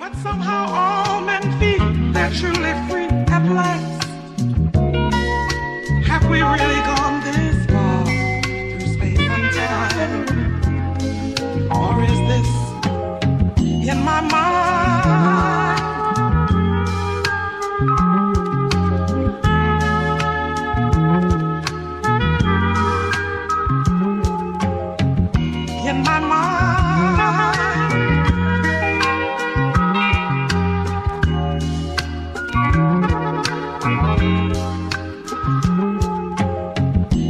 But somehow all men feel they're truly free at last. Have we really gone this far through space and time? Or is this in my mind? In my mind.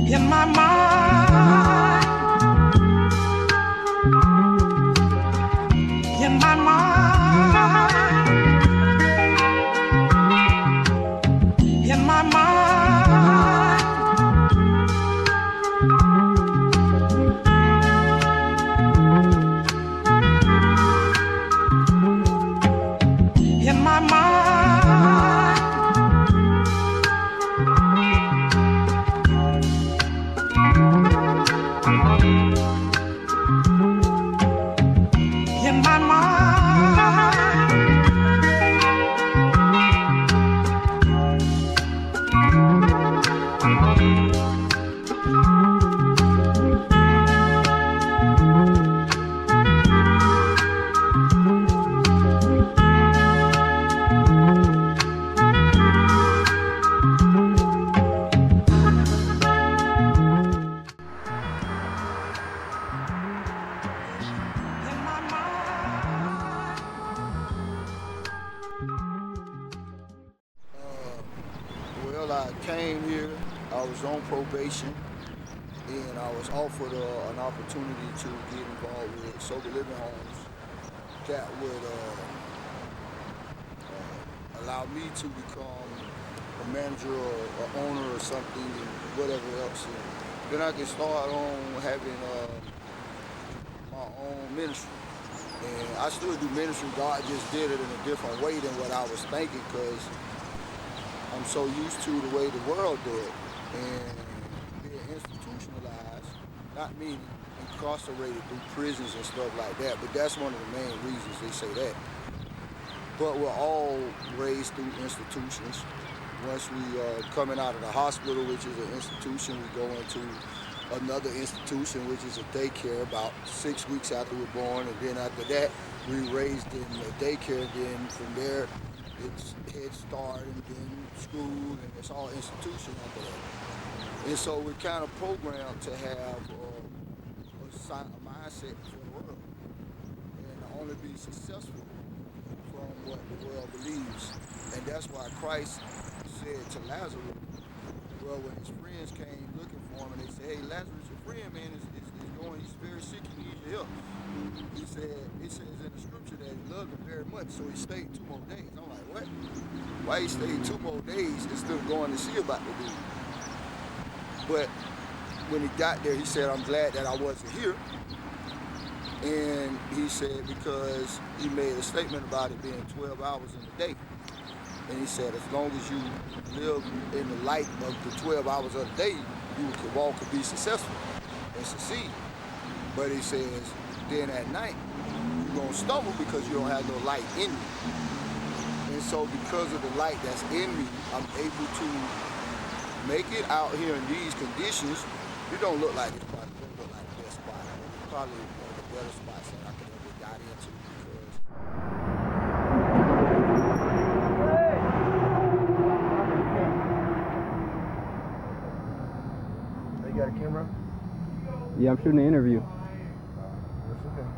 In my mind. In my mind. In my mind. In my mind. In my mind. Well, I came here, I was on probation, and I was offered an opportunity to get involved with sober living homes that would allow me to become a manager or an owner or something and whatever else. And then I can start on having my own ministry. And I still do ministry, God just did it in a different way than what I was thinking, because I'm so used to the way the world do it, and being institutionalized, not meaning incarcerated through prisons and stuff like that, but that's one of the main reasons they say that. But we're all raised through institutions. Once we are coming out of the hospital, which is an institution, we go into another institution, which is a daycare, about 6 weeks after we're born, and then after that, we raised in a daycare, and then from there, it's Head Start, and then school, and it's all institution after that. And so we're kind of programmed to have a mindset for the world, and only be successful from what the world believes. And that's why Christ said to Lazarus, well, when his friends came looking for him, and they said, hey, Lazarus, your friend, man, is going, he's very sick, he needs your help. He said, it says in the scripture that he loved him very much, so he stayed 2 more days. I'm like, what? Why he stayed 2 more days instead of going to see about the dude? But when he got there, he said, I'm glad that I wasn't here. And he said, because he made a statement about it being 12 hours in the day. And he said, as long as you live in the light of the 12 hours of the day, you can walk and be successful and succeed. But he says, then at night, you're going to stumble because you don't have no light in you. And so because of the light that's in me, I'm able to make it out here in these conditions. It don't look like this spot. It don't look like the best spot. It's probably one of the better spots that I could ever got into, because you got a camera? Yeah, I'm shooting an interview. That's okay.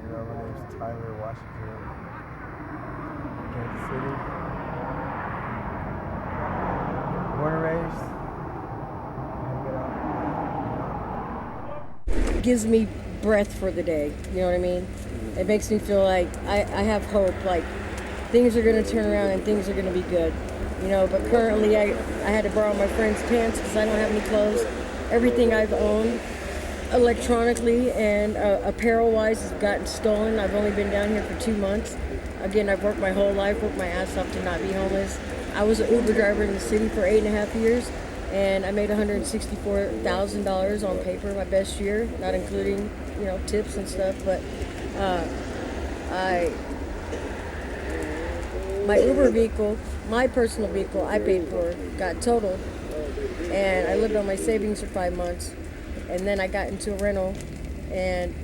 You know, my name's Tyler Washington, Kansas City. Born and raised. It gives me breath for the day, you know what I mean? It makes me feel like I have hope, like things are going to turn around and things are going to be good, you know. But currently I had to borrow my friend's pants because I don't have any clothes. Everything I've owned electronically and apparel-wise has gotten stolen. I've only been down here for 2 months. Again, I've worked my whole life, worked my ass off to not be homeless. I was an Uber driver in the city for 8.5 years, and I made $164,000 on paper my best year, not including, you know, tips and stuff. But My Uber vehicle, my personal vehicle, I paid for, got totaled, and I lived on my savings for 5 months, and then I got into a rental, and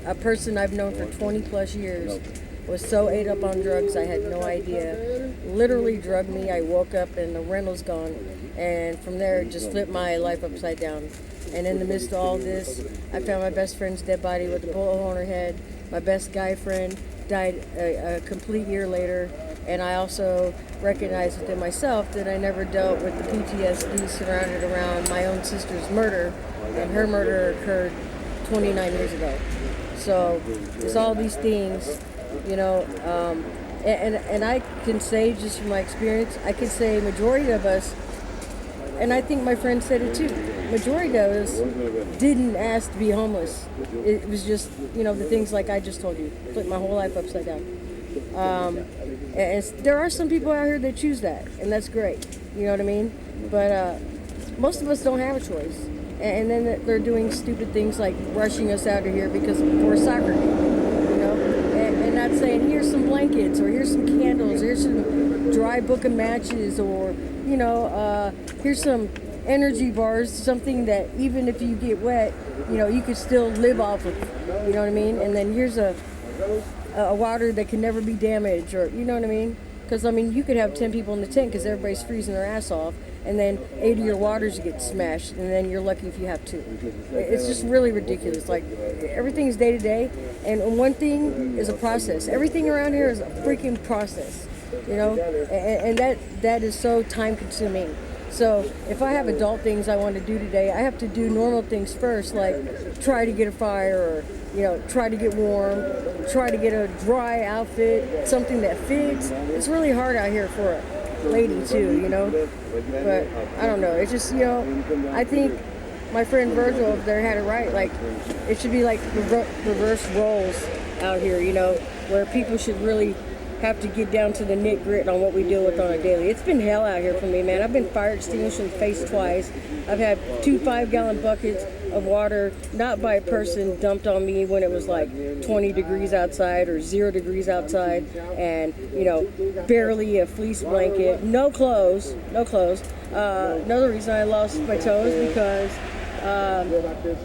a person I've known for 20 plus years was so ate up on drugs I had no idea. Literally drugged me. I woke up and the rental's gone, and from there it just flipped my life upside down. And in the midst of all this, I found my best friend's dead body with a bullet hole in her head. My best guy friend died a complete year later, and I also recognized within myself that I never dealt with the PTSD surrounded around my own sister's murder, and her murder occurred 29 years ago. So it's all these things, you know, and I can say, just from my experience, I can say majority of us, and I think my friend said it too, majority of us didn't ask to be homeless. It was just, you know, the things like I just told you, flipped my whole life upside down. And there are some people out here that choose that, and that's great, you know what I mean? But most of us don't have a choice. And then they're doing stupid things like rushing us out of here because for a soccer game, you know? And not saying, here's some blankets, or here's some candles, here's some dry book of matches, or, you know, here's some energy bars, something that even if you get wet, you know, you could still live off of, you know what I mean? And then here's a water that can never be damaged, or, you know what I mean? Because, I mean, you could have 10 people in the tent because everybody's freezing their ass off, and then 8 of your waters get smashed, and then you're lucky if you have 2. It's just really ridiculous. Like, everything's day to day, and one thing is a process. Everything around here is a freaking process, you know? And that is so time consuming. So if I have adult things I want to do today, I have to do normal things first, like try to get a fire, or, you know, try to get warm, try to get a dry outfit, something that fits. It's really hard out here for a lady too, you know. But I don't know. It's just, you know, I think my friend Virgil over there had it right. Like, it should be like reverse roles out here, you know, where people should really have to get down to the nit grit on what we deal with on a daily. It's been hell out here for me, man. I've been fire extinguished in the face twice. I've had 2 5-gallon buckets of water, not by a person, dumped on me when it was like 20 degrees outside or 0 degrees outside, and, you know, barely a fleece blanket, no clothes. Another reason I lost my toes because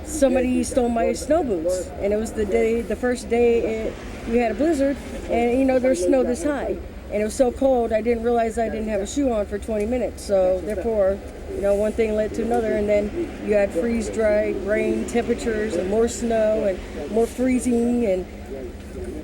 somebody stole my snow boots, and it was the first day we had a blizzard, and, you know, there's snow this high, and it was so cold I didn't realize I didn't have a shoe on for 20 minutes. So therefore, you know, one thing led to another, and then you had freeze dry rain temperatures and more snow and more freezing, and,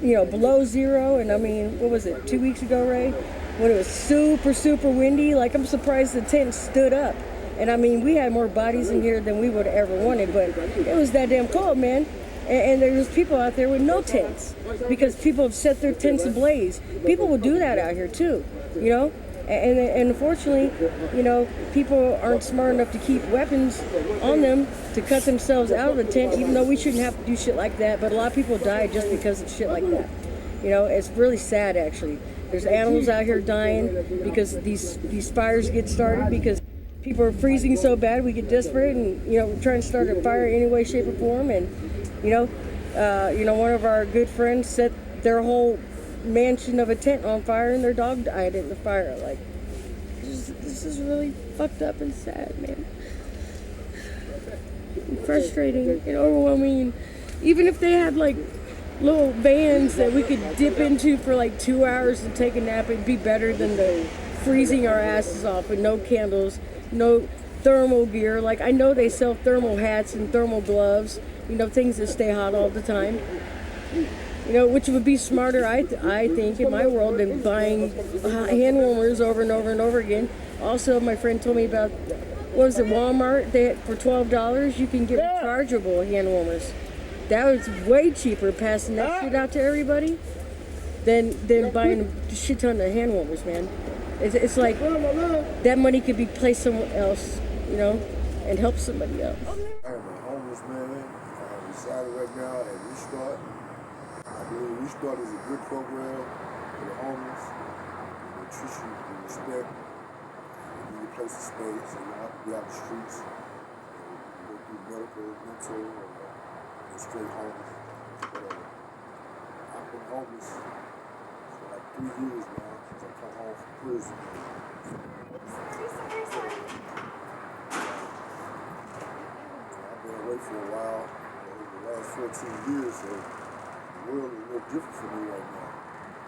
you know, below 0. And I mean, what was it, 2 weeks ago, Ray, when it was super windy? Like, I'm surprised the tent stood up. And I mean, we had more bodies in here than we would have ever wanted, but it was that damn cold, man. And there's people out there with no tents because people have set their tents ablaze. People will do that out here too, you know? And unfortunately, you know, people aren't smart enough to keep weapons on them to cut themselves out of the tent, even though we shouldn't have to do shit like that. But a lot of people die just because of shit like that. You know, it's really sad, actually. There's animals out here dying because these fires get started because people are freezing so bad we get desperate, and, you know, we're trying to start a fire any way, shape, or form. And, you know, one of our good friends set their whole mansion of a tent on fire, and their dog died in the fire. Like, this is really fucked up and sad, man. And frustrating and overwhelming. Even if they had like little vans that we could dip into for like 2 hours to take a nap, it'd be better than the freezing our asses off with no candles, no thermal gear. Like, I know they sell thermal hats and thermal gloves, you know, things that stay hot all the time, you know, which would be smarter, I think, in my world, than buying hand warmers over and over and over again. Also, my friend told me about, what was it, Walmart, that for $12 you can get rechargeable hand warmers. That was way cheaper, passing that shit out to everybody, than buying a shit ton of hand warmers, man. It's like that money could be placed somewhere else, you know, and help somebody else. I am a homeless man. I resided right now at Restart. I believe Restart is a good program for the homeless. Nutrition, respect, you need a place to stay, so you don't have to be out the streets. You go through medical, mental, or straight homeless, whatever. I've been homeless 3 years now since I come home from prison. I've been away for a while, the last 14 years, so the world is a little different for me right now.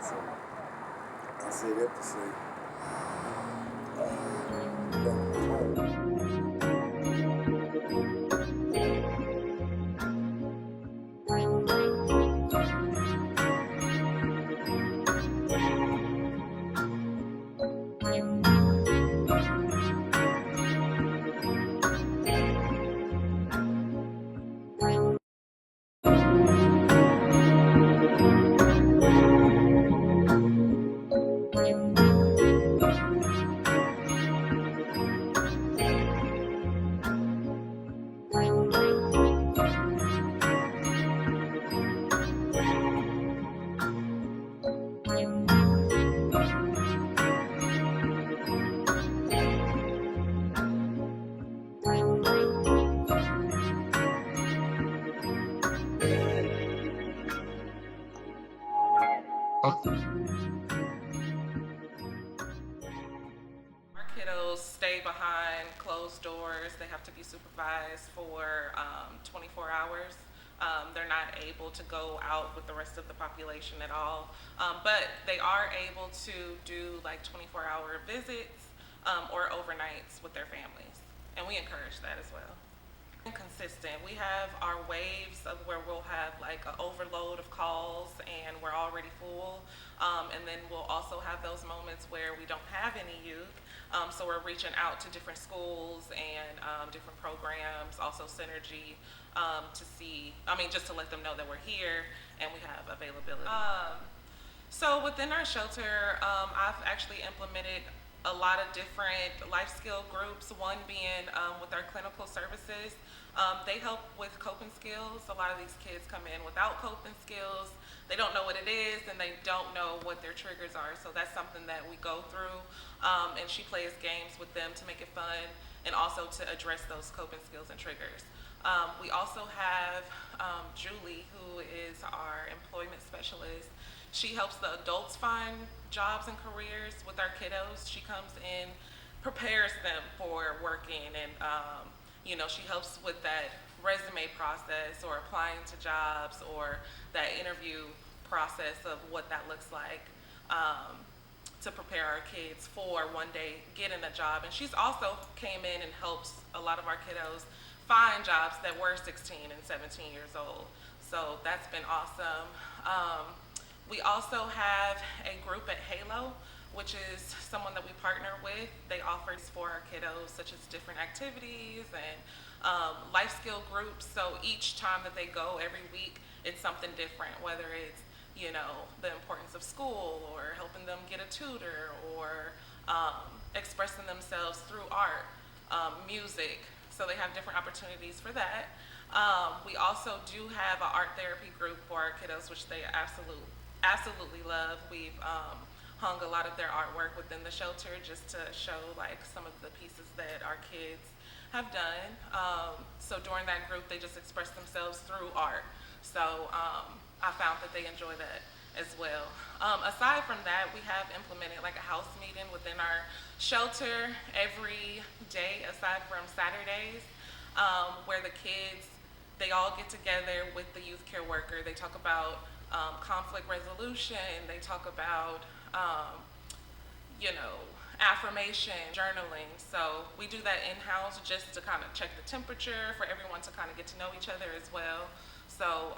So I say that to say, back home. Our kiddos stay behind closed doors. They have to be supervised for 24 hours. They're not able to go out with the rest of the population at all. But they are able to do like 24-hour visits or overnights with their families. And we encourage that as well. Consistent. We have our waves of where we'll have like an overload of calls and we're already full. And then we'll also have those moments where we don't have any youth. So we're reaching out to different schools and different programs, also Synergy, to see, just to let them know that we're here and we have availability. So within our shelter, I've actually implemented a lot of different life skill groups, one being with our clinical services. They help with coping skills. A lot of these kids come in without coping skills. They don't know what it is and they don't know what their triggers are. So that's something that we go through. And she plays games with them to make it fun and also to address those coping skills and triggers. We also have Julie, who is our employment specialist. She helps the adults find jobs and careers with our kiddos. She comes in, prepares them for working, and she helps with that resume process or applying to jobs or that interview process of what that looks like to prepare our kids for one day getting a job. And she's also came in and helps a lot of our kiddos find jobs that were 16 and 17 years old. So that's been awesome. We also have a group at Halo, which is someone that we partner with. They offer for our kiddos such as different activities and life skill groups. So each time that they go every week, it's something different, whether it's the importance of school or helping them get a tutor or expressing themselves through art, music. So they have different opportunities for that. We also do have an art therapy group for our kiddos, which they absolutely love. We've hung a lot of their artwork within the shelter just to show like some of the pieces that our kids have done. So during that group, they just express themselves through art. So I found that they enjoy that as well. Aside from that, we have implemented like a house meeting within our shelter every day aside from Saturdays, where the kids, they all get together with the youth care worker. They talk about conflict resolution. They talk about, affirmation, journaling. So we do that in-house just to kind of check the temperature for everyone to kind of get to know each other as well. So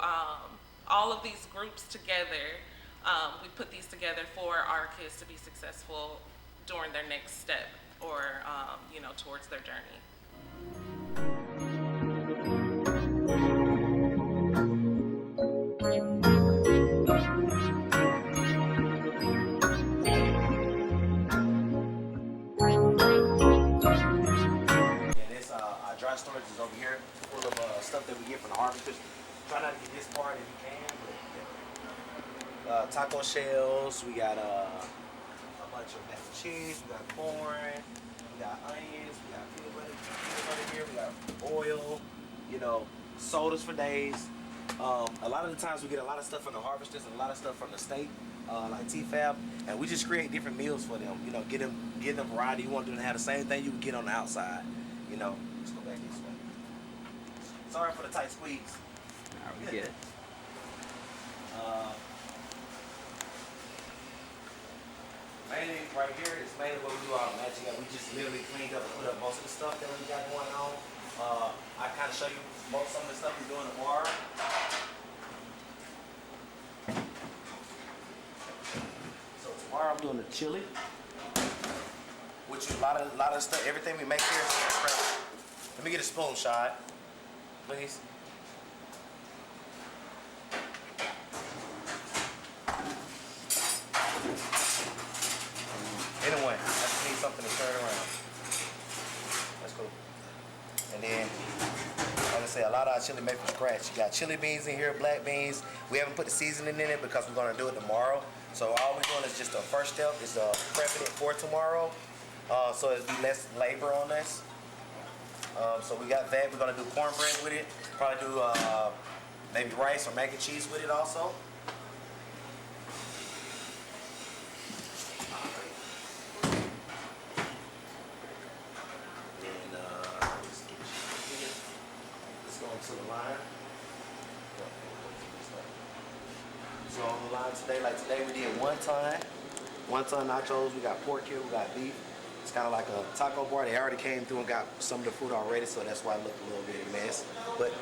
all of these groups together, we put these together for our kids to be successful during their next step or, towards their journey. Dry storage is over here, full of stuff that we get from the harvest. Try not to get this part if you can. But, taco shells. We got a bunch of mac and cheese. We got corn. We got onions. We got peanut butter here. We got oil. Sodas for days. A lot of the times we get a lot of stuff from the harvesters and a lot of stuff from the state, like TFAB, and we just create different meals for them. You know, give them variety. You want them to have the same thing you can get on the outside. You know, let's go back this way. Sorry for the tight squeeze. Alright, we get it. Mainly right here is mainly what we do our magic. We just literally cleaned up and put up most of the stuff that we got going on. I kind of show you some of the stuff we're doing tomorrow. So tomorrow I'm doing the chili, which is a lot of stuff. Everything we make here is fresh. Let me get a spoon, Shad, please. Anyway, I just need something to turn around. That's cool. And then, like I say, a lot of our chili made from scratch. You got chili beans in here, black beans. We haven't put the seasoning in it because we're gonna do it tomorrow. So all we're doing is just the first step is prepping it for tomorrow. So it'll be less labor on this. So we got that. We're gonna do cornbread with it. Probably do maybe rice or mac and cheese with it also. To the line. So on the line today, like today we did one ton nachos. We got pork here, we got beef. It's kind of like a taco bar. They already came through and got some of the food already, so that's why it looked a little bit of a mess. But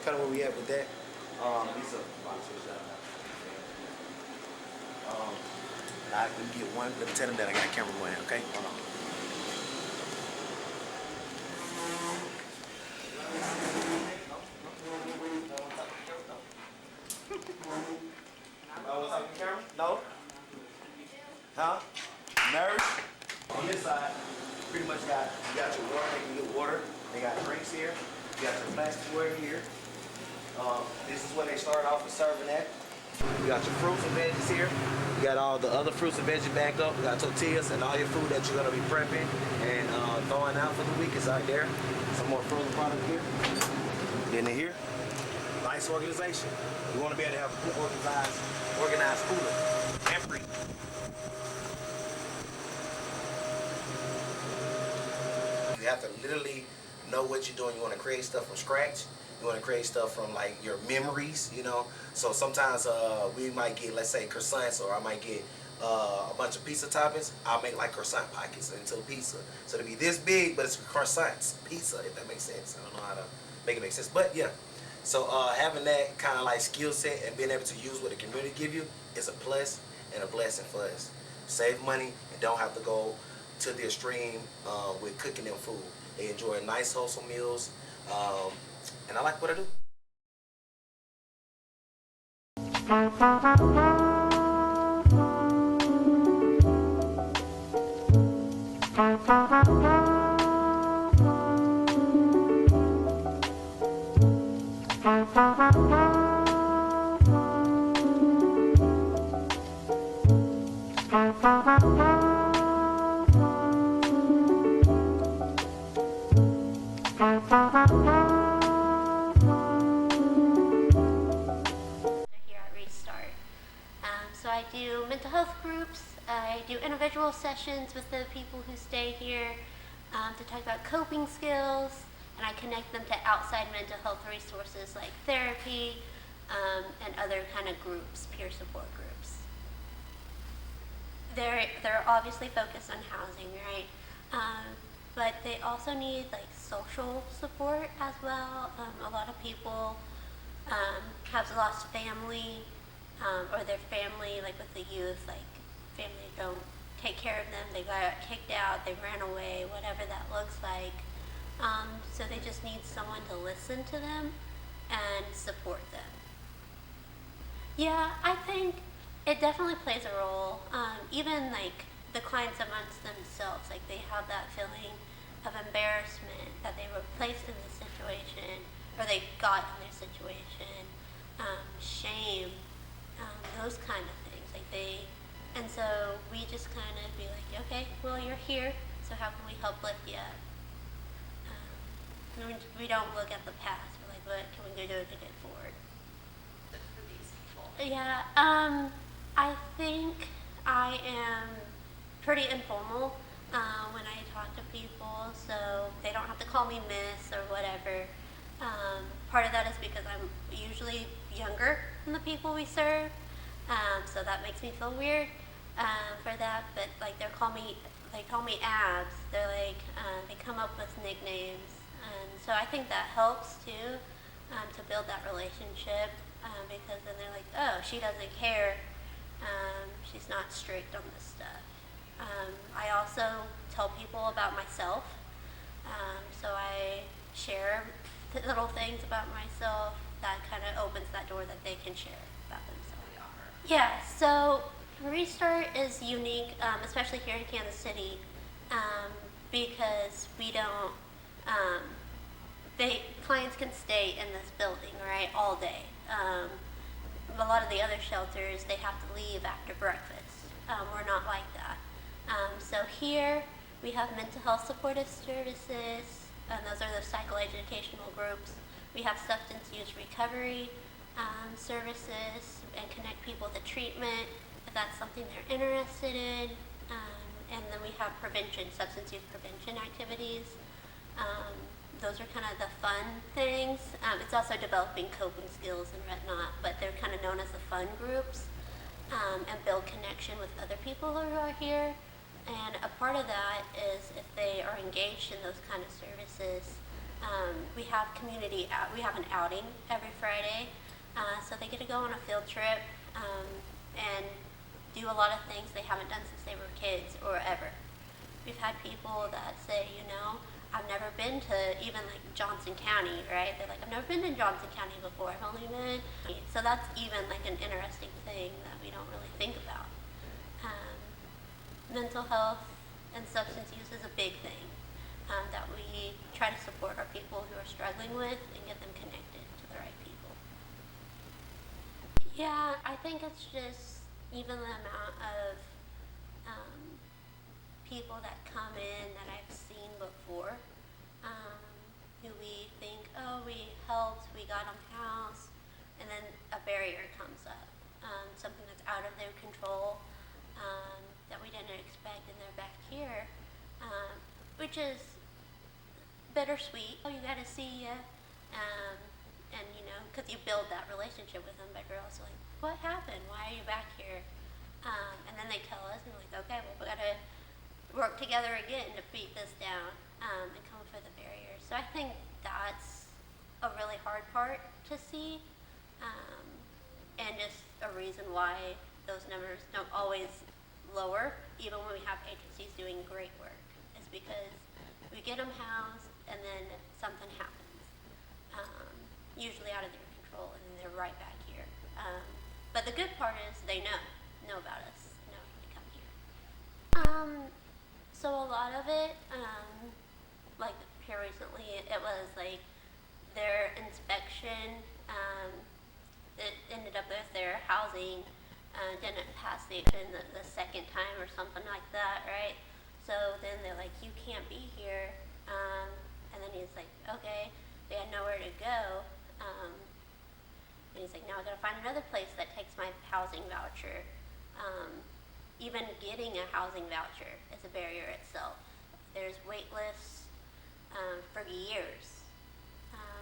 kind of where we at with that. These are boxes. I can get one. Let me tell them that I got a camera going. Okay, hold on. No? Huh? Nervous? On this side, pretty much you got your water, they can get water. They got drinks here. You got your plasticware here. This is where they start off with serving at. You got your fruits and veggies here. You got all the other fruits and veggies backed up. You got tortillas and all your food that you're gonna be prepping and throwing out for the week is out there. Some more frozen product here. Then in here, nice organization. You want to be able to have a organized cooler and free. You have to literally know what you're doing. You want to create stuff from scratch. You want to create stuff from like your memories, you know. So sometimes we might get, let's say, croissants, or I might get a bunch of pizza toppings. I'll make like croissant pockets into the pizza. So it'll be this big, but it's croissants pizza, if that makes sense. I don't know how to make it make sense, but yeah. So having that kind of like skill set and being able to use what the community give you is a plus and a blessing for us. Save money and don't have to go to the extreme with cooking them food. They enjoy nice, wholesome meals, and I like what I do. So I do mental health groups, I do individual sessions with the people who stay here to talk about coping skills, and I connect them to outside mental health resources like therapy and other kind of groups, peer support groups. They're obviously focused on housing, right? But they also need like social support as well. A lot of people have lost family, or their family, like with the youth, like family don't take care of them, they got kicked out, they ran away, whatever that looks like. So they just need someone to listen to them and support them. Yeah, I think it definitely plays a role. Even like the clients amongst themselves, like they have that feeling of embarrassment that they were placed in this situation, or they got in their situation, shame, those kind of things. And so we just kind of be like, okay, well, you're here, so how can we help lift you up? We don't look at the past, we're like, what can we do to get forward? Yeah, I think I am pretty informal when I talk to people, so they don't have to call me miss or whatever. Part of that is because I'm usually younger than the people we serve, so that makes me feel weird for that. But like they call me Abs. They're like they come up with nicknames, and so I think that helps too to build that relationship because then they're like, oh, she doesn't care. She's not strict on this stuff. I also tell people about myself. So I share little things about myself that kind of opens that door that they can share about themselves. Yeah, so Restart is unique, especially here in Kansas City, because we don't, clients can stay in this building, right, all day. A lot of the other shelters, they have to leave after breakfast. We're not like that. So here we have mental health supportive services, and those are the psychoeducational groups. We have substance use recovery services and connect people to treatment if that's something they're interested in. And then we have substance use prevention activities. Those are kind of the fun things. It's also developing coping skills and whatnot, but they're kind of known as the fun groups and build connection with other people who are here. And a part of that is if they are engaged in those kind of services, we have we have an outing every Friday, so they get to go on a field trip and do a lot of things they haven't done since they were kids or ever. We've had people that say, I've never been to even like Johnson County, right? They're like, I've never been to Johnson County before. I've only been. So that's even like an interesting thing that we don't really think about. Mental health and substance use is a big thing that we try to support our people who are struggling with and get them connected to the right people. Yeah, I think it's just even the amount of people that come in that I've seen before, who we think, oh, we helped, we got them housed, and then a barrier comes up, something that's out of their control, that we didn't expect, and they're back here, which is bittersweet. Oh, you gotta see ya, and because you build that relationship with them, but you're also like, what happened? Why are you back here? And then they tell us, and we're like, okay, well, we gotta work together again to beat this down and come up with a barrier. So I think that's a really hard part to see, and just a reason why those numbers don't always lower, even when we have agencies doing great work, is because we get them housed and then something happens, usually out of their control, and then they're right back here. But the good part is they know about us, know to come here. So a lot of it, like here recently, it was like their inspection, it ended up with their housing didn't pass the second time or something like that, right? So then they're like, you can't be here. And then he's like, okay, they had nowhere to go. And he's like, now I gotta find another place that takes my housing voucher. Even getting a housing voucher is a barrier itself. There's wait lists for years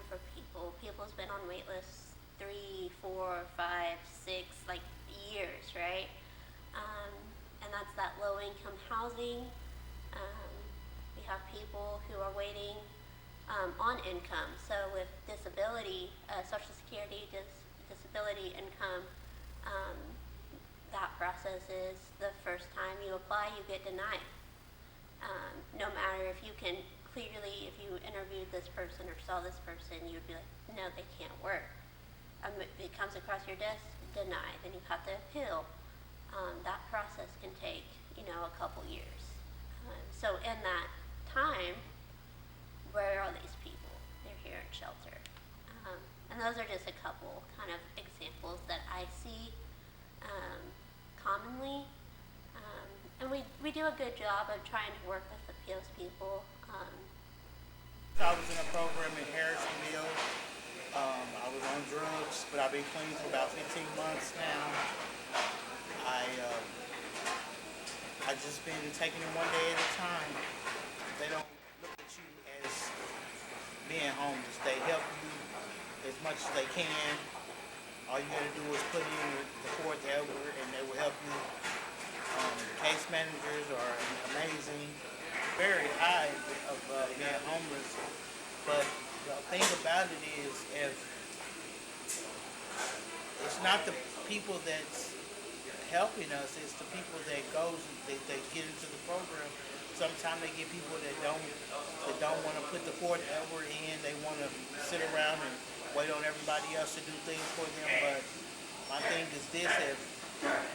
for people. People's been on wait lists 3, 4, 5, 6, like years, right? And that's that low income housing. We have people who are waiting on income. So with disability, Social Security, disability income, that process is the first time you apply, you get denied. No matter if you can clearly, if you interviewed this person or saw this person, you'd be like, no, they can't work. It comes across your desk, denied, then you have to appeal. That process can take, a couple years. So in that time, where are these people? They're here in shelter. And those are just a couple kind of examples that I see commonly. And we do a good job of trying to work with those people. I was in a program in Harrisonville I was on drugs, but I've been clean for about 15 months now. I I just been taking it one day at a time. They don't look at you as being homeless. They help you as much as they can. All you gotta do is put in the fourth hour, and they will help you. Case managers are amazing, very high of being homeless. But the thing about it is, if it's not the people that's helping us, it's the people that they get into the program. Sometimes they get people that don't want to put the fourth hour in. They want to sit around and wait on everybody else to do things for them. But my thing is this: if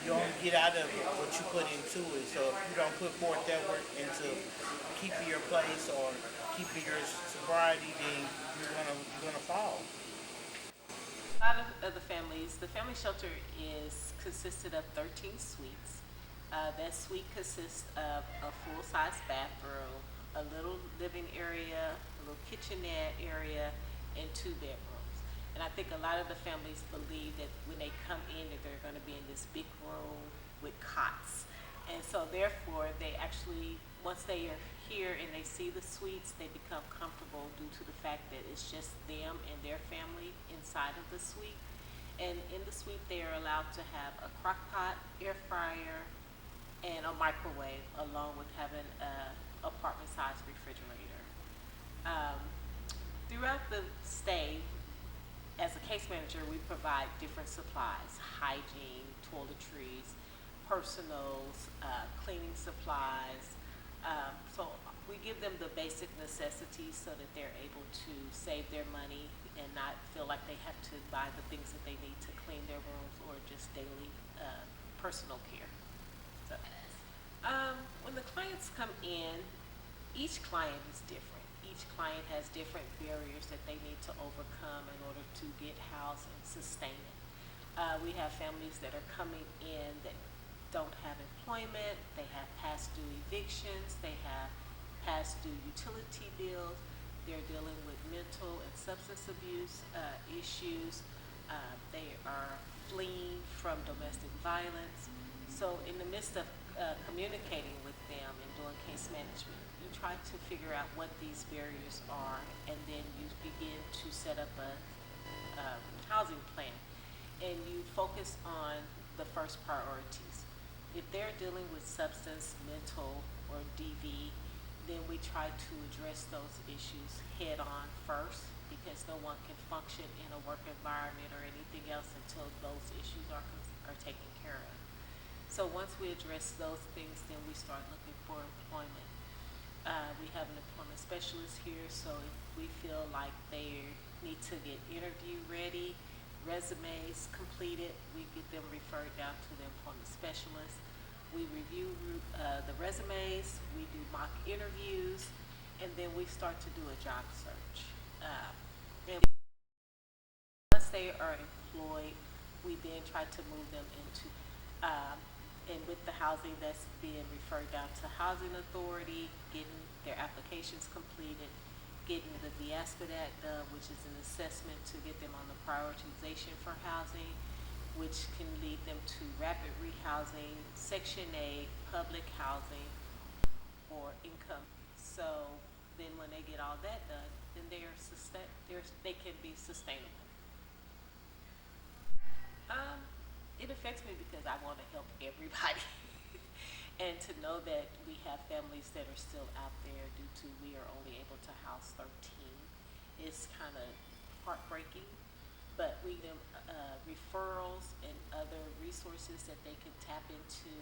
you don't get out of what you put into it, so if you don't put forth that work into keeping your place or keeping your sobriety, then you're gonna fall. A lot of the families, the family shelter is consisted of 13 suites. That suite consists of a full-size bathroom, a little living area, a little kitchenette area, and 2 bedrooms. And I think a lot of the families believe that when they come in that they're going to be in this big room with cots. And so therefore they actually, once they are here and they see the suites, they become comfortable due to the fact that it's just them and their family inside of the suite. And in the suite they are allowed to have a crock pot, air fryer, and a microwave, along with having a apartment-sized refrigerator. Um, Throughout the stay, as a case manager, we provide different supplies: hygiene, toiletries, personals, cleaning supplies. So we give them the basic necessities so that they're able to save their money and not feel like they have to buy the things that they need to clean their rooms or just daily personal care. So, when the clients come in, each client is different. Each client has different barriers that they need to overcome in order to get housed and sustain it. We have families that are coming in that don't have employment, they have past due evictions, they have past due utility bills, they're dealing with mental and substance abuse issues, they are fleeing from domestic violence. So in the midst of communicating with them and doing case management, you try to figure out what these barriers are, and then you begin to set up a housing plan, and you focus on the first priorities. If they're dealing with substance, mental, or DV, then we try to address those issues head on first, because no one can function in a work environment or anything else until those issues are taken care of. So once we address those things, then we start looking for employment. We have an employment specialist here, so if we feel like they need to get interview ready, resumes completed, we get them referred down to the employment specialist. We review the resumes, we do mock interviews, and then we start to do a job search. And once they are employed, we then try to move them into and with the housing that's being referred down to housing authority, getting their applications completed, getting the VIASPDAT done, which is an assessment to get them on the prioritization for housing, which can lead them to rapid rehousing, Section 8, public housing, or income. So then when they get all that done, then they can be sustainable. It affects me because I want to help everybody. And to know that we have families that are still out there due to we are only able to house 13 is kind of heartbreaking. But we give them referrals and other resources that they can tap into.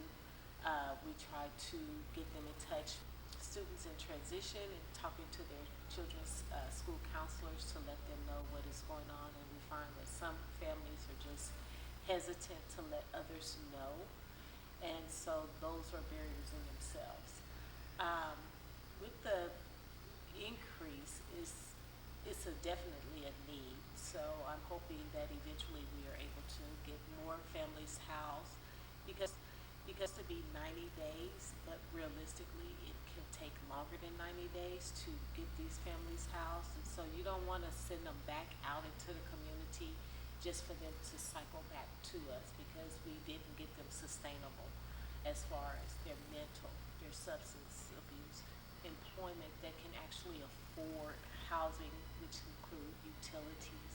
We try to get them in touch with students in transition and talking to their children's school counselors to let them know what is going on. And we find that some families are just hesitant to let others know, and so those are barriers in themselves. With the increase, it's definitely a need. So I'm hoping that eventually we are able to get more families housed, because because to be 90 days, but realistically it can take longer than 90 days to get these families housed. And so you don't want to send them back out into the community just for them to cycle back to us because we didn't get them sustainable as far as their mental, their substance abuse, employment that can actually afford housing, which include utilities,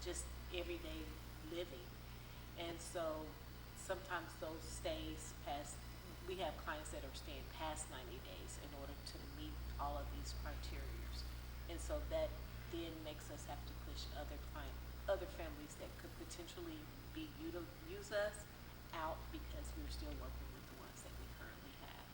just everyday living. And so sometimes those stays past, we have clients that are staying past 90 days in order to meet all of these criteria. And so that then makes us have to push other families that could potentially use us out because we're still working with the ones that we currently have.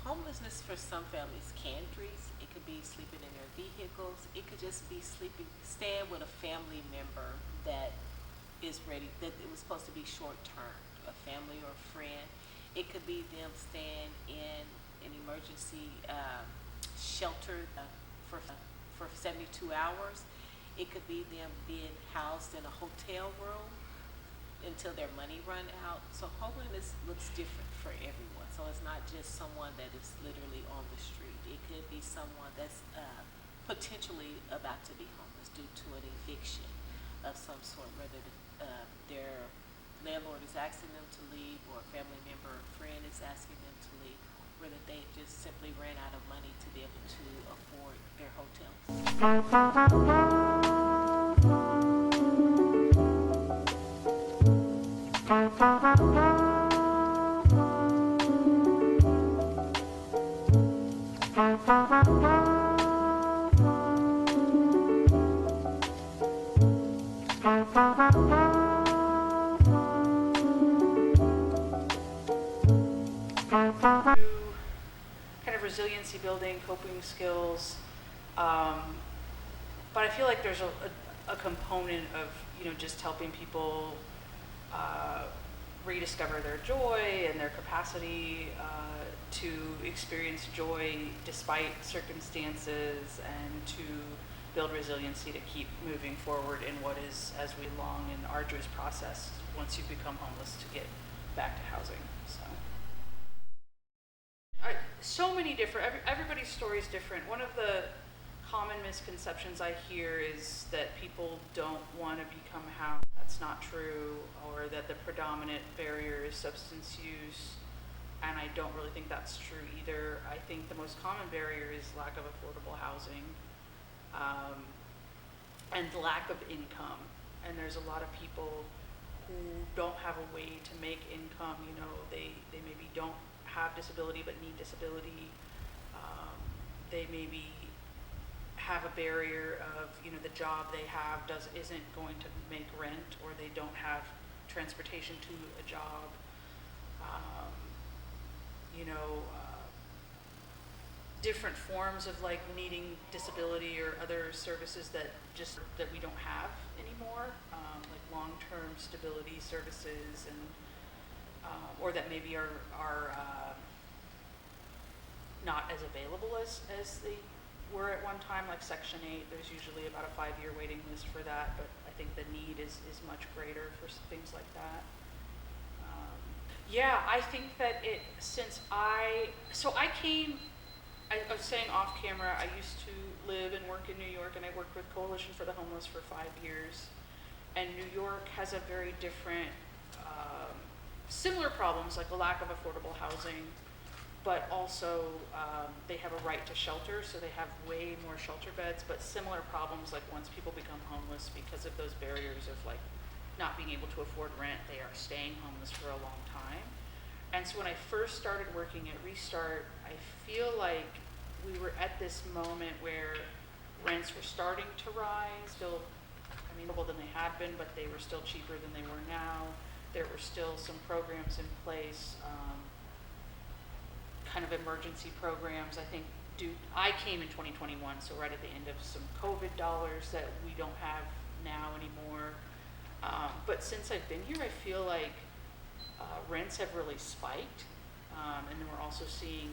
Homelessness for some families can increase. It could be sleeping in their vehicles. It could just be staying with a family member that is ready, that it was supposed to be short term, a family or a friend. It could be them staying in an emergency shelter for 72 hours. It could be them being housed in a hotel room until their money run out. So homelessness looks different for everyone. So it's not just someone that is literally on the street. It could be someone that's potentially about to be homeless due to an eviction of some sort, whether their landlord is asking them to leave or a family member or friend is asking them to leave, or that they just simply ran out of money to be able to afford their hotel. Kind of resiliency building, coping skills, but I feel like there's a component of just helping people rediscover their joy and their capacity to experience joy despite circumstances, and to build resiliency to keep moving forward in what is, as we long and arduous process once you become homeless, to get back to housing. So many different, everybody's story is different. One of the common misconceptions I hear is that people don't want to become housed. That's not true, or that the predominant barrier is substance use, and I don't really think that's true either. I think the most common barrier is lack of affordable housing, and lack of income. And there's a lot of people who don't have a way to make income. They maybe don't have disability but need disability. They maybe have a barrier of the job they have isn't going to make rent, or they don't have transportation to a job. Different forms of needing disability or other services that we don't have anymore, like long-term stability services, and or that maybe are not as available as they were at one time, like Section 8. There's usually about a 5-year waiting list for that, but I think the need is much greater for things like that. Yeah, I think that I was saying off camera, I used to live and work in New York, and I worked with Coalition for the Homeless for 5 years. And New York has a very different, similar problems, like a lack of affordable housing, but also they have a right to shelter, so they have way more shelter beds, but similar problems, like once people become homeless, because of those barriers of not being able to afford rent, they are staying homeless for a long time. And so when I first started working at Restart, I feel like we were at this moment where rents were starting to rise, still, more than they had been, but they were still cheaper than they were now. There were still some programs in place, kind of emergency programs. I think I came in 2021, so right at the end of some COVID dollars that we don't have now anymore. But since I've been here, I feel like rents have really spiked, and then we're also seeing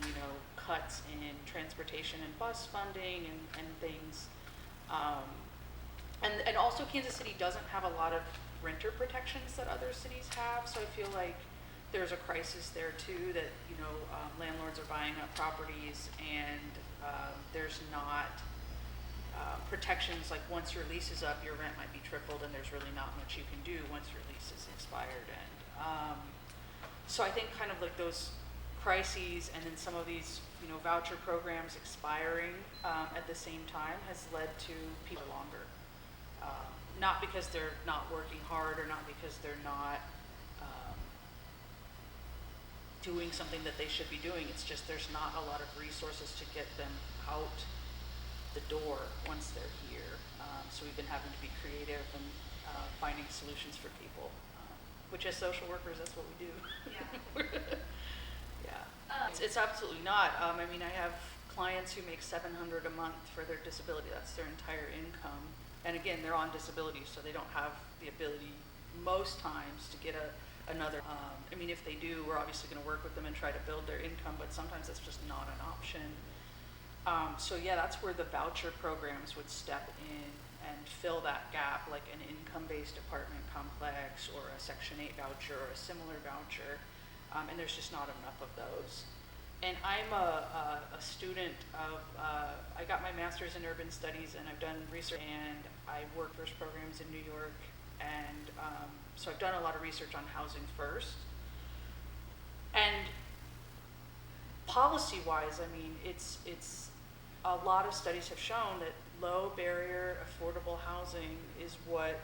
cuts in transportation and bus funding and things. And also Kansas City doesn't have a lot of renter protections that other cities have. So I feel like there's a crisis there too, that, landlords are buying up properties and there's not protections, like once your lease is up, your rent might be tripled and there's really not much you can do once your lease is expired. And so I think kind of like those crises and then some of these, voucher programs expiring at the same time has led to people longer. Not because they're not working hard or not because they're not doing something that they should be doing. It's just there's not a lot of resources to get them out the door once they're here. So we've been having to be creative and finding solutions for people, which as social workers, that's what we do. Yeah. Yeah. It's absolutely not. I have clients who make $700 a month for their disability. That's their entire income. And again, they're on disability, so they don't have the ability most times to get another. If they do, we're obviously going to work with them and try to build their income, but sometimes that's just not an option. So yeah, that's where the voucher programs would step in and fill that gap, like an income-based apartment complex or a Section 8 voucher or a similar voucher. And there's just not enough of those. And I'm a student of, I got my master's in urban studies and I've done research and I work first programs in New York. And so I've done a lot of research on housing first. And policy-wise, it's a lot of studies have shown that low barrier, affordable housing is what,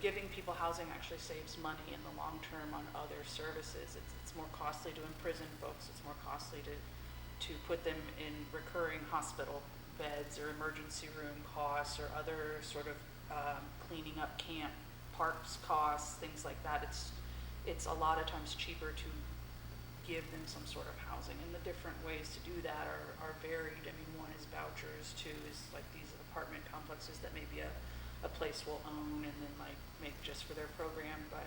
giving people housing actually saves money in the long term on other services. It's more costly to imprison folks. It's more costly to put them in recurring hospital beds or emergency room costs or other sort of cleaning up camp parks costs, things like that. It's a lot of times cheaper to give them some sort of housing, and the different ways to do that are varied. One is vouchers, two is like these apartment complexes that maybe a place will own and then like make just for their program. But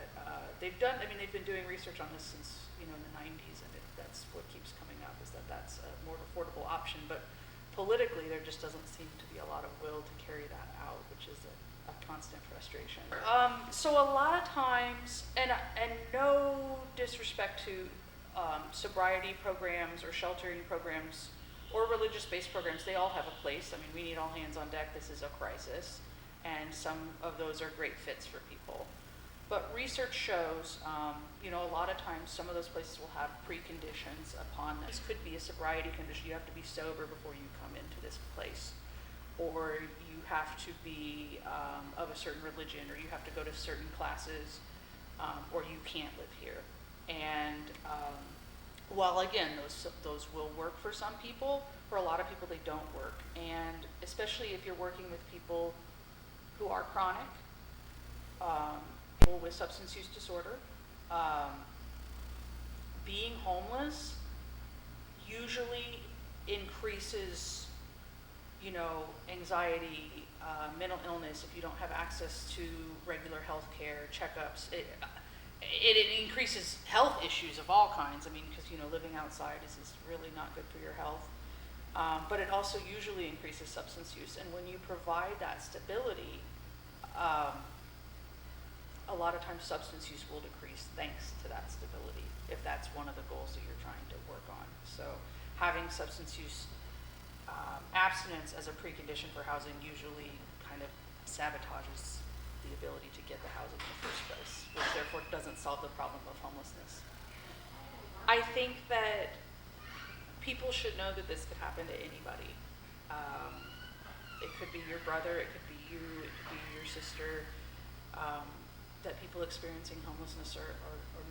they've been doing research on this since in the 90s, and that's what keeps coming up, is that that's a more affordable option. But politically, there just doesn't seem to be a lot of will to carry that out, which is a constant frustration. So a lot of times, and no disrespect to sobriety programs or sheltering programs or religious-based programs, they all have a place. We need all hands on deck. This is a crisis, and some of those are great fits for people. But research shows, a lot of times some of those places will have preconditions upon them. This could be a sobriety condition. You have to be sober before you come into this place, or you have to be of a certain religion, or you have to go to certain classes, or you can't live here. And while again, those will work for some people, for a lot of people they don't work. And especially if you're working with people who are chronic, people with substance use disorder, being homeless usually increases, anxiety, mental illness if you don't have access to regular health care, checkups. It increases health issues of all kinds. Because living outside is really not good for your health. But it also usually increases substance use. And when you provide that stability, a lot of times substance use will decrease thanks to that stability, if that's one of the goals that you're trying to work on. So having substance use abstinence as a precondition for housing usually kind of sabotages the ability to get the housing in the first place, which therefore doesn't solve the problem of homelessness. I think that people should know that this could happen to anybody. It could be your brother, it could be you, it could be your sister. That people experiencing homelessness are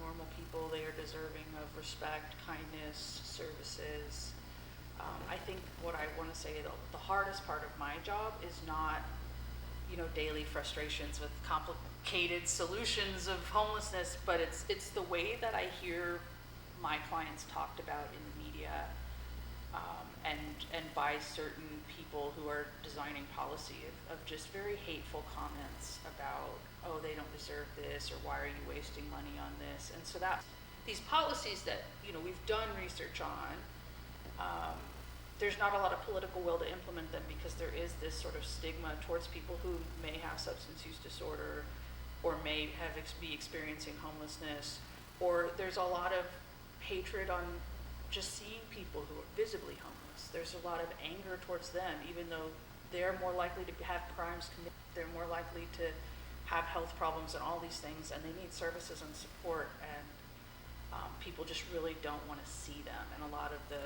normal people. They are deserving of respect, kindness, services. I think what I want to say, the hardest part of my job is not, daily frustrations with complicated solutions of homelessness, but it's the way that I hear my clients talked about in the media, and by certain people who are designing policy, of just very hateful comments about, oh, they don't deserve this, or why are you wasting money on this? And so that these policies that we've done research on, there's not a lot of political will to implement them because there is this sort of stigma towards people who may have substance use disorder, or may be experiencing homelessness, or there's a lot of hatred on just seeing people who are visibly homeless. There's a lot of anger towards them, even though they're more likely to have crimes committed, they're more likely to have health problems and all these things, and they need services and support, and people just really don't want to see them. And a lot of the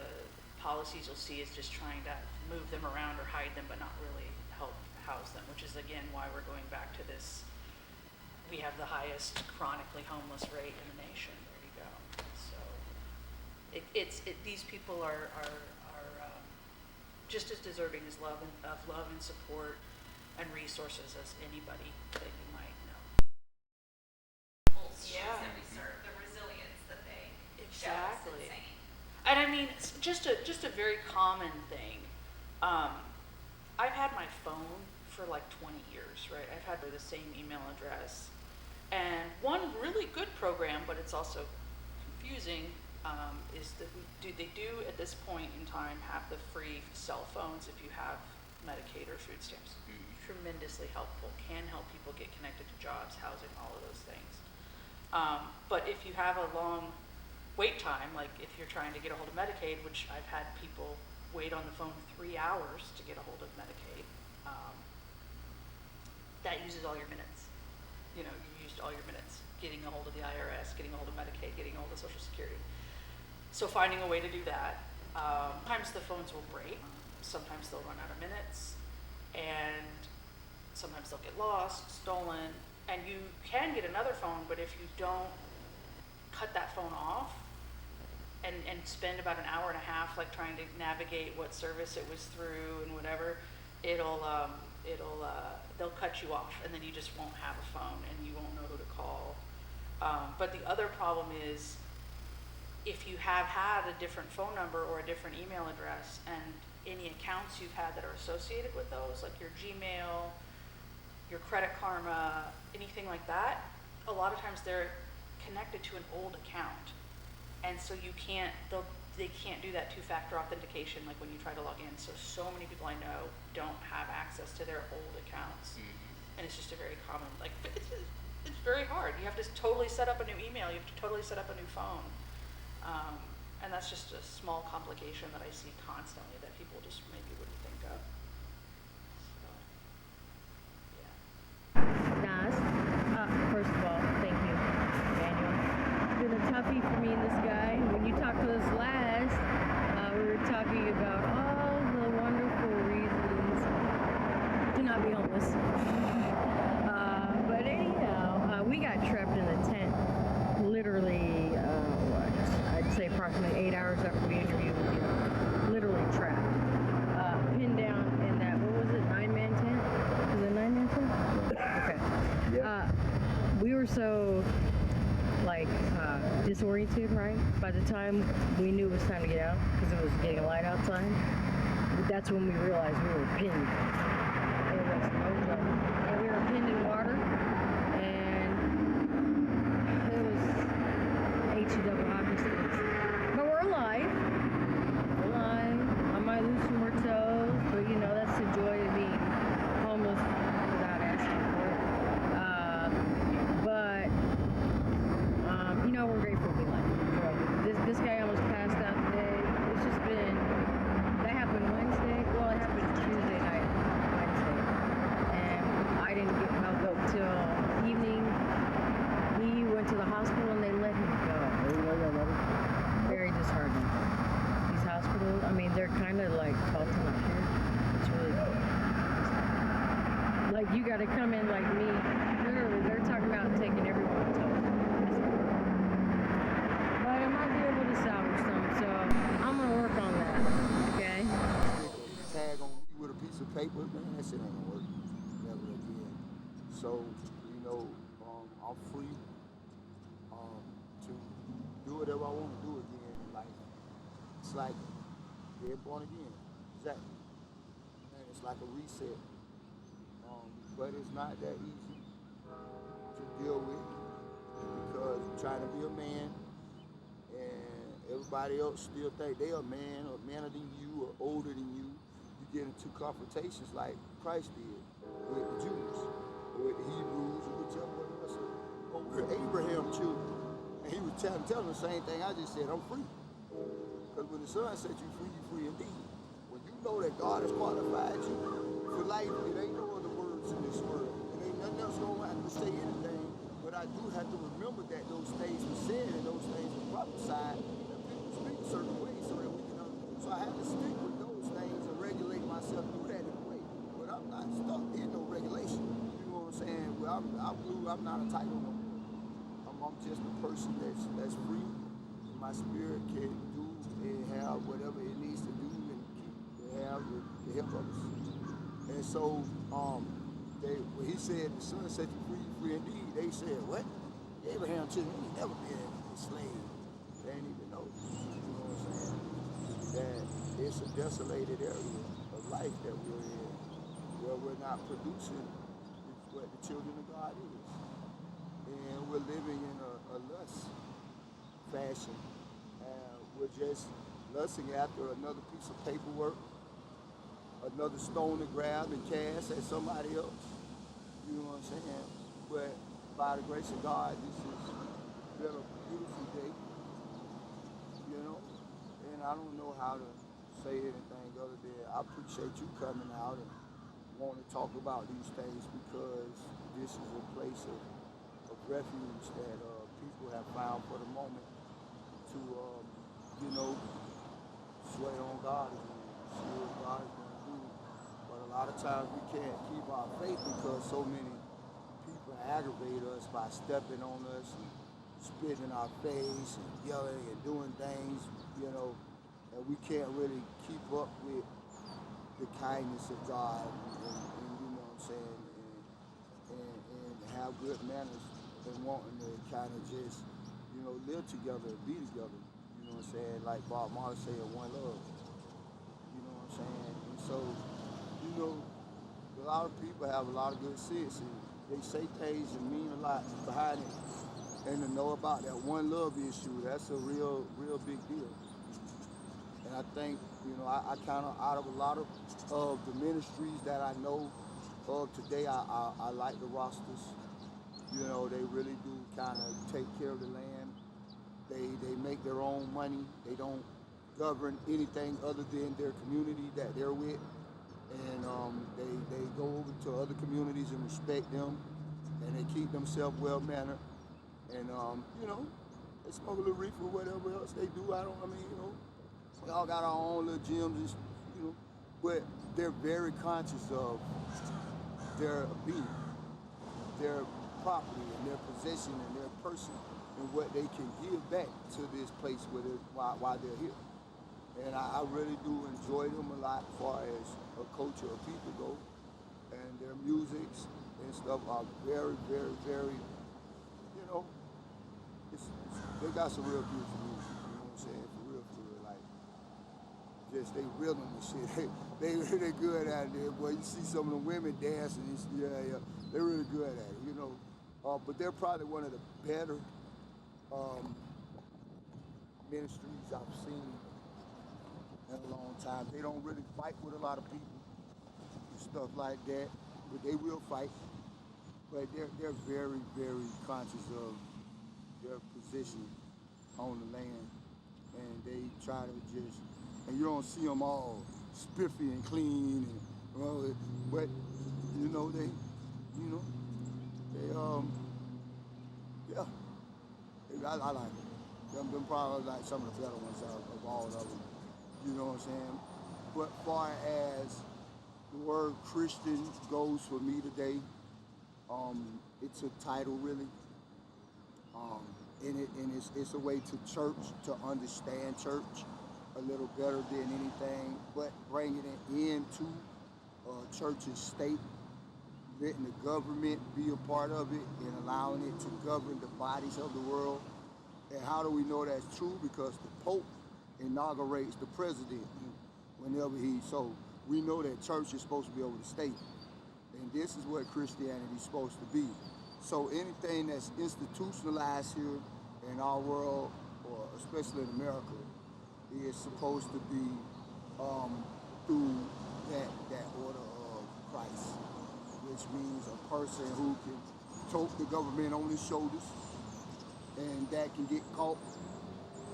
policies you'll see is just trying to move them around or hide them, but not really help house them, which is again why we're going back to this. We have the highest chronically homeless rate in the nation. There you go. So these people are just as deserving as love and support and resources as anybody that you might know. Yeah. That we serve, the resilience that they show us, Exactly. insane. And I mean, it's just a very common thing. I've had my phone for like 20 years, right? I've had the same email address. And one really good program, but it's also confusing, is that they do at this point in time have the free cell phones if you have Medicaid or food stamps. Tremendously helpful, can help people get connected to jobs, housing, all of those things. But if you have a long wait time, like if you're trying to get a hold of Medicaid, which I've had people wait on the phone 3 hours to get a hold of Medicaid, that uses all your minutes. You know, you used all your minutes getting a hold of the IRS, getting a hold of Medicaid, getting a hold of Social Security. So finding a way to do that. Sometimes the phones will break, sometimes they'll run out of minutes, and sometimes they'll get lost, stolen, and you can get another phone, but if you don't cut that phone off and spend about an hour and a half like trying to navigate what service it was through and whatever, they'll cut you off, and then you just won't have a phone and you won't know who to call. But the other problem is if you have had a different phone number or a different email address, and any accounts you've had that are associated with those, like your Gmail, your Credit Karma, anything like that, a lot of times they're connected to an old account, and so they can't do that two-factor authentication like when you try to log in. So many people I know don't have access to their old accounts, and it's just a very common, like, it's very hard. You have to totally set up a new email, you have to totally set up a new phone, and that's just a small complication that I see constantly that people just maybe wouldn't think of. So, yeah. Nas, first of all, thank you, Daniel. It's been a toughie for me and this guy. When you talked to us last, we were talking about all the wonderful reasons to not be homeless. But anyhow, we got trapped in the tent literally, I'd say approximately 8 hours after we interviewed with you. Literally trapped. Pinned down in that, what was it, 9-man tent? Was it 9-man tent? Okay. Yeah. We were so disoriented, right? By the time we knew it was time to get out, because it was getting light outside, that's when we realized we were pinned. It was no joke. And we were pinned in water, and it was H-double hockey sticks. But we're alive. We're alive. I might lose some more toes, but you know, that's the joy of being homeless without asking for it. You know, we're grateful to be alive. This guy almost passed out today. It's just been, that happened Wednesday. Well, it happened Tuesday night, Wednesday. And I didn't get help up till evening. He went to the hospital and they let him go. Very disheartening. These hospitals, I mean, they're kind of like faulting up here. It's really cool. Like, you got to come in like me. Literally, they're talking about taking everyone's toes. But I might be able to salvage some, so I'm gonna work on that. Okay. Tag on me with a piece of paper, man, that shit ain't gonna work. Never again. So, you know, I'm free to do whatever I want to do again. Like, it's like being born again. Exactly. And it's like a reset. But it's not that easy to deal with because you're trying to be a man and everybody else still think they a man or manner than you or older than you. You get into confrontations like Christ did with the Jews or with the Hebrews or whichever one it was tell them the same thing I just said. I'm free. Because when the Son set you free indeed. When you know that God has qualified you for life, it ain't no other words in this world. It ain't nothing else going to have to say anything. But I do have to remember that those things were said and those things were prophesied, that people speak a certain way so that we can so I have to stick with those things and regulate myself through that in a way. But I'm not stuck in no regulation. You know what I'm saying? Well, I'm not a title no more. I'm just a person that's free. And my spirit can do and have whatever it needs to do and keep to have to help others. And so when he said the Son set you free indeed, they said, what? Abraham children, he never been a slave. They didn't even know. You know what I'm saying? That it's a desolated area of life that we're in, where we're not producing what the children of God is. And we're living in a lust fashion. And we're just lusting after another piece of paperwork, another stone to grab and cast at somebody else. You know what I'm saying? But by the grace of God, this has been a beautiful day. You know? And I don't know how to say anything other than I appreciate you coming out and want to talk about these things, because this is a place of refuge that people have found for the moment to, sweat on God again, see what God is going to do. But a lot of times we can't keep our faith because so many people aggravate us by stepping on us and spitting in our face and yelling and doing things, and we can't really keep up with the kindness of God and you know what I'm saying, and have good manners and wanting to kind of just, live together and be together, you know what I'm saying, like Bob Marley said, one love, you know what I'm saying, and so, a lot of people have a lot of good sense and they say things and mean a lot behind it. And to know about that one love issue, that's a real big deal. And I think, I kind of, out of a lot of the ministries that I know of today, I like the rosters. They really do kind of take care of the land. They make their own money. They don't govern anything other than their community that they're with. And they go over to other communities and respect them. And they keep themselves well-mannered. And, they smoke a little reefer or whatever else they do. We all got our own little gyms, and, but they're very conscious of their being, their property and their possession and their person and what they can give back to this place while they're here. And I really do enjoy them a lot as far as a culture of people go. And their musics and stuff are very, very, very, they got some real beautiful music, you know what I'm saying, for real, like, just they rhythm and shit, they're good at it, boy, you see some of the women dancing, yeah, they're really good at it, but they're probably one of the better ministries I've seen in a long time. They don't really fight with a lot of people and stuff like that, but they will fight, but they're very, very conscious of their position on the land, and they try to just, and you don't see them all spiffy and clean, and but I like them. Them probably like some of the better ones of all of them. You know what I'm saying? But far as the word Christian goes for me today, it's a title really. And it's a way to church, to understand church a little better than anything, but bringing it into church's state, letting the government be a part of it and allowing it to govern the bodies of the world. And how do we know that's true? Because the Pope inaugurates the president whenever so we know that church is supposed to be over the state. And this is what Christianity is supposed to be. So anything that's institutionalized here in our world, or especially in America, is supposed to be through that order of Christ, which means a person who can tote the government on his shoulders and that can get caught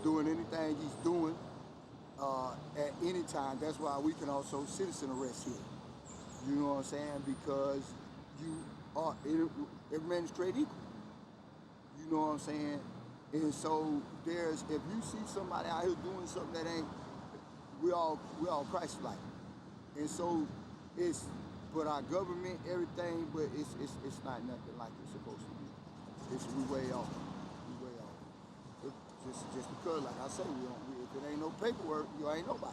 doing anything he's doing at any time. That's why we can also citizen arrest here. You know what I'm saying? Because you are every man is created equal. You know what I'm saying? And so if you see somebody out here doing something that ain't, we all Christ-like. And so but our government, everything, but it's not nothing like it's supposed to be. We way off. We way off. Just because, like I say, if it ain't no paperwork, you ain't nobody.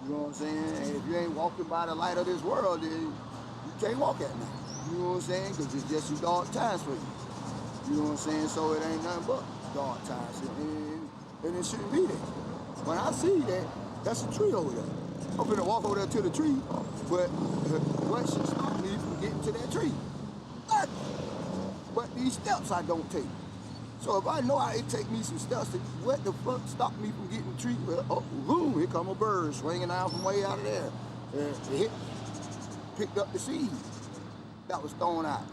You know what I'm saying? And if you ain't walking by the light of this world, then you can't walk at night. You know what I'm saying? Because it's just some dark times for you. You know what I'm saying? So it ain't nothing but dark times. And it shouldn't be there. When I see that, that's a tree over there. I'm finna walk over there to the tree, but what should stop me from getting to that tree? Nothing. But these steps I don't take. So if I know it take me some steps, what the fuck stop me from getting the tree? Well, boom, here come a bird swinging out from way out of there. And picked up the seed that was thrown out.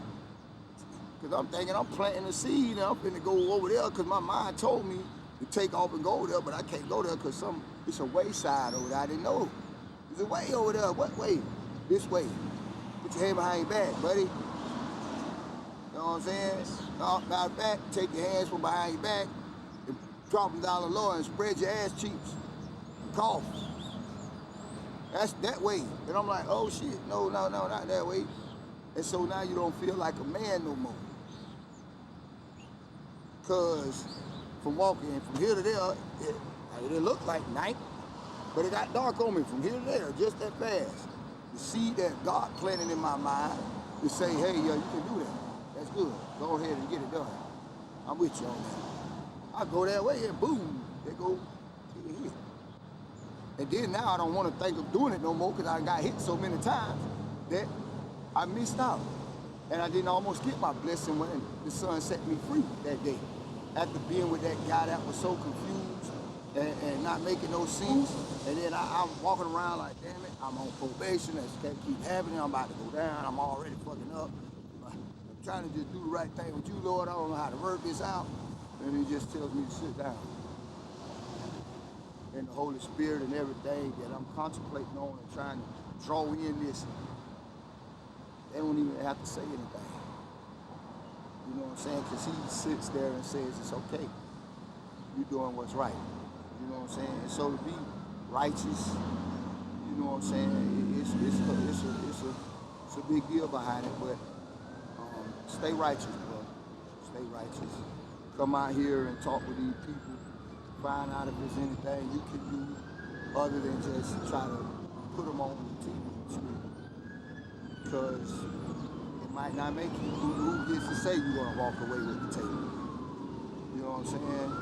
Because I'm thinking I'm planting a seed and I'm finna go over there because my mind told me to take off and go over there, but I can't go there because it's a wayside over there. I didn't know. There's a way over there. What way? This way. Put your hand behind your back, buddy. You know what I'm saying? No, matter of fact, take your hands from behind your back and drop them down the lower and spread your ass cheeks. Cough. That's that way. And I'm like, oh shit, no, not that way. And so now you don't feel like a man no more. Cause from walking from here to there, it looked like night, but it got dark on me from here to there, just that fast. The seed that God planted in my mind to say, hey, yeah, you can do that. That's good. Go ahead and get it done. I'm with you on that. I go that way and boom, they go hit. And then now I don't want to think of doing it no more because I got hit so many times that I missed out. And I didn't almost get my blessing when the sun set me free that day. After being with that guy that was so confused and not making no sense. And then I'm walking around like, damn it, I'm on probation. That can't keep happening. I'm about to go down. I'm already fucking up. I'm trying to just do the right thing with you, Lord. I don't know how to work this out. And he just tells me to sit down. And the Holy Spirit and everything that I'm contemplating on and trying to draw in this, they don't even have to say anything. You know what I'm saying? Because he sits there and says, it's okay. You're doing what's right. You know what I'm saying? And so to be righteous, you know what I'm saying? It's a big deal behind it, but stay righteous, bro. Stay righteous. Come out here and talk with these people. Find out if there's anything you can do other than just try to put them on the TV screen. Because it might not make you who gets to say you're going to walk away with the table. You know what I'm saying?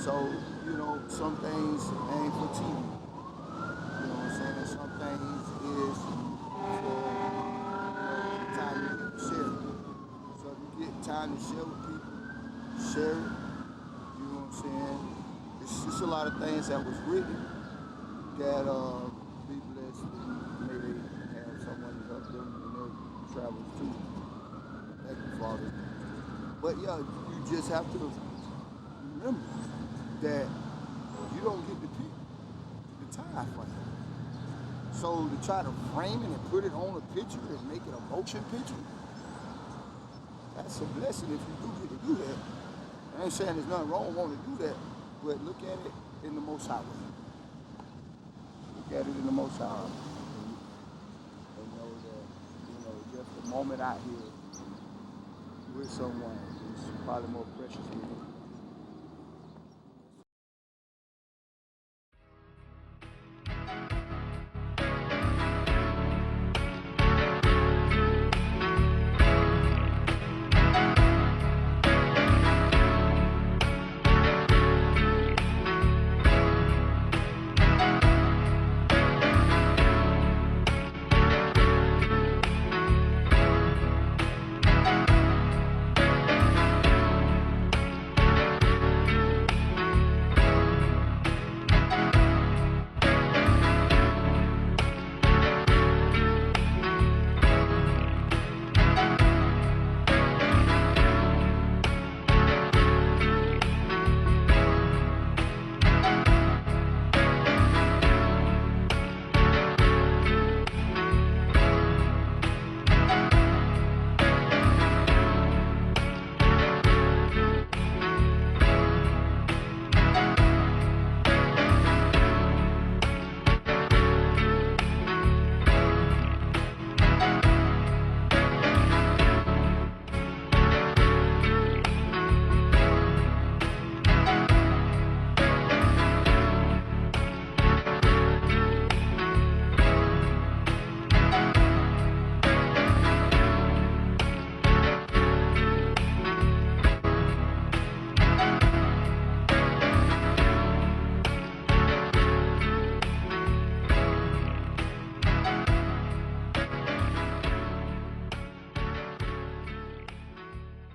So, you know, some things ain't for TV. You know what I'm saying? Some things is for the time you get to share it. So if you get time to share with people, share it. You know what I'm saying? It's just a lot of things that was written that people that maybe have someone to help them in their travels too. Thank you, Father. But yeah, you just have to remember that you don't get to pick the time frame. So to try to frame it and put it on a picture and make it a motion picture, that's a blessing if you do get to do that. I ain't saying there's nothing wrong wanting to do that, but look at it in the Most High way. Look at it in the Most High. And know that, you know, just a moment out here with someone is probably more precious than anything.